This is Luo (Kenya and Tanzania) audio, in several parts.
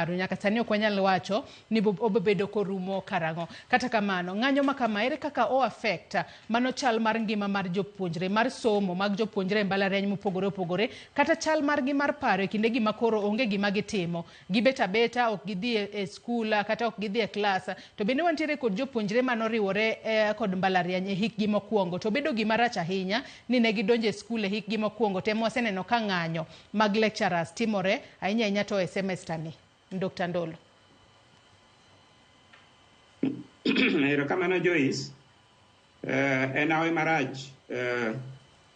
paro nyaka sani ok wanyal wacho ni obedo korumo karango. Kata kamano ng'anyo ma kama ere kaka o affect mano chal mar ngima mar jopuonjre mar somo mag jopuonjre e mbalariany mopogore opogore kata chal margi mar paro e kinde gima koro onge gima gitimo gibeta beta ok gidhi e skul kata ok gidhi e klas to bende wantiere kod jopuonjre manoriwore kod mbalariany e hikgi mokwongo to bedo gima rach ahinya ni ne gidonjo e skul e hikgi mokwongo temo waseneno ka ng'anyo mag lecturers timore ahinya to e semester ni. Dr. Ndolo. Erokamano Joyce. En awe marach.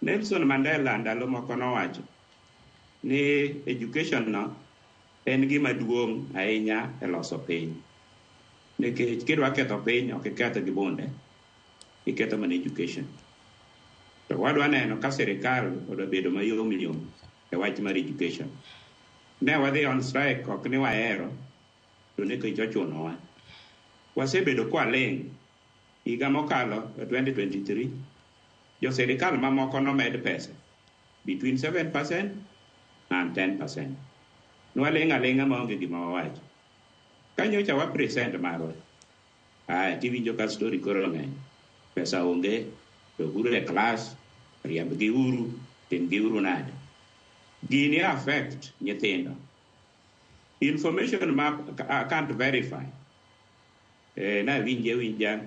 Nelson Mandela ndalo moko nowacho ni education no en gima duong' ahinya e loso piny. Nikech kidwa ketho piny ok iketho gi bunde, iketho mana education. To wadwa neno ka sirikal odwa bedo mayom e wach mar education. Ne wadhi on strike ok ni wahero to ne kichochunowa. Wasebedo kwa ling higa mokalo 2023 jo sirikal mamoko nomed pesa between 7% and 10%. Nwalinga maonge gima wawacho. Kanyocha wa present marwa. Tiwinjo ka story koro ng'eny. Pesa onge, to guru e class, riemb gi uru, tim gi uru nade. Gini affect nyithindo. Information ma can't verify. Na winja.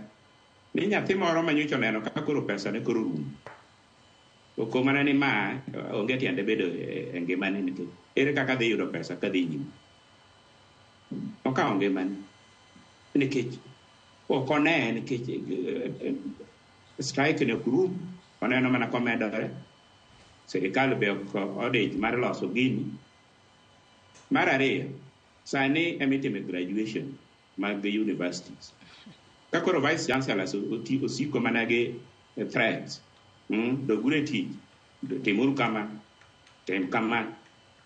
Ni nyathi moro manyocha neno ka koro pesa ne koro rum. Oko mana ni ma onge tiende bedo e ngimane nikech ere kaka dhi yudo pesa ka dhi nyime. Oka onge man nikech oko ne nikech strike ne kurum oneno mana komedore. Sirikal be odich mar loso gini. Mar ariyo, sani emitime graduation mag universities. Kakoro vice chancellor osiko mana gi threats. Dogure tich, timuru kama, tem kama,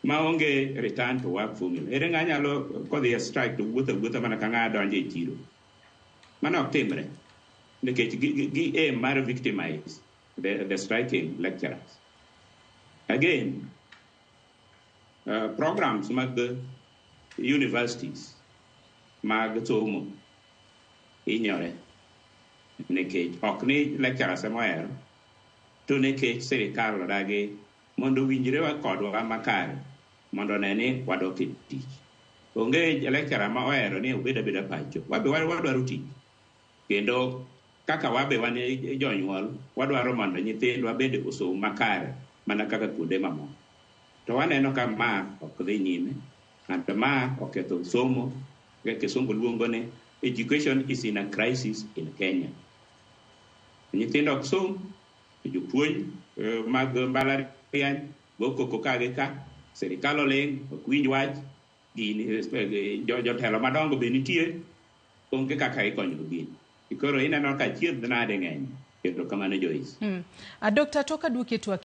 maonge return to work formula. Ere ng'anyalo kodhi a strike to wuotho mana ka ng'a donje e chiro. Mano ok timre. Nikech gi aim mar victimize the striking lecturers. Again, programs mag universities mag somo inyore. Nikech ok ni lecturers emohero to nekech sirikal odagi mondo winjre wa kodwa makare mondo neni wadok e tich. Onge lecturer ma ohero ni obeda pacho. Wabe wadwaro tich. Kendo kaka wabe wan jonyuol wadwaro mondo nyithindwa bende osom makare mana kaka kuonde mamoko. To waneno ka ma ok dhi nyime. Anto ma oketho somo. Kisungu luongo ni education is in a crisis in Kenya. Nyithindo ok som, jopuonj mag mbalariany gokoko kage ka sirikal oling ok winj wach jotelo madongo be nitie onge kaka ikonyo gini. Koro ineno ka chiedh nade ng'eny. Kendo kamano Joyce. Dr. Toka duke tu